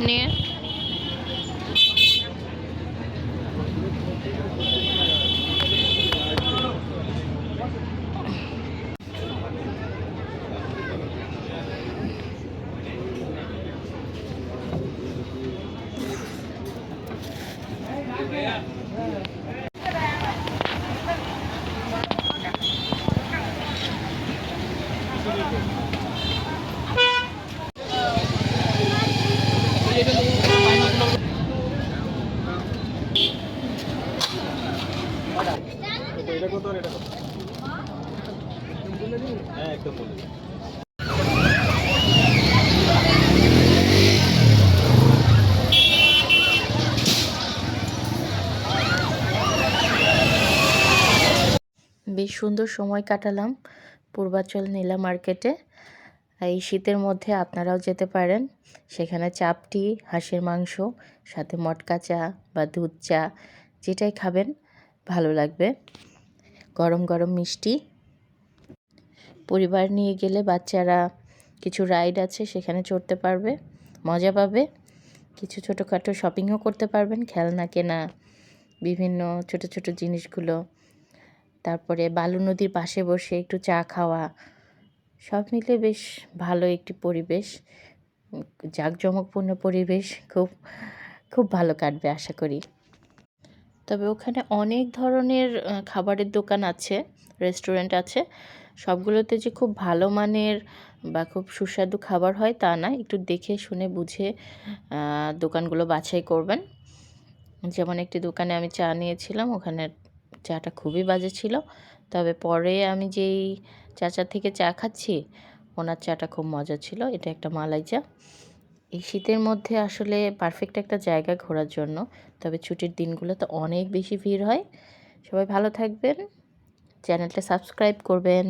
নিয়ে বেশ সুন্দর সময় কাটালাম পূর্বাচল নীলা মার্কেটে। এই শীতের মধ্যে আপনারাও যেতে পারেন। সেখানে চাপটি, হাঁসের মাংস, সাথে মটকা চা বা দুধ চা যেটাই খাবেন ভালো লাগবে। গরম গরম মিষ্টি। পরিবার নিয়ে গেলে বাচ্চারা কিছু রাইড আছে সেখানে চড়তে পারবে, মজা পাবে। কিছু ছোটোখাটো শপিংও করতে পারবেন, খেলনা কেনা, বিভিন্ন ছোট ছোট জিনিসগুলো। তারপরে বালু নদীর পাশে বসে একটু চা খাওয়া, সব মিলে বেশ ভালো একটি পরিবেশ, জাঁকজমকপূর্ণ পরিবেশ। খুব খুব ভালো কাটবে আশা করি। তবে ওখানে অনেক ধরনের খাবারের দোকান আছে, রেস্টুরেন্ট আছে। সবগুলোতে যে খুব ভালো মানের বা খুব সুস্বাদু খাবার হয় তা না, একটু দেখে শুনে বুঝে দোকানগুলো বাছাই করবেন। যেমন একটি দোকানে আমি চা নিয়েছিলাম, ওখানে চাটা খুবই বাজে ছিল। তবে পরে আমি যেই চাচার থেকে চা খাচ্ছি ওনার চাটা খুব মজা ছিল। এটা একটা মালাই চা। এই শীতের মধ্যে আসলে পারফেক্ট একটা জায়গা ঘোরার জন্য। তবে ছুটির দিনগুলোতে অনেক বেশি ভিড় হয়। সবাই ভালো থাকবেন, চ্যানেলটা সাবস্ক্রাইব করবেন।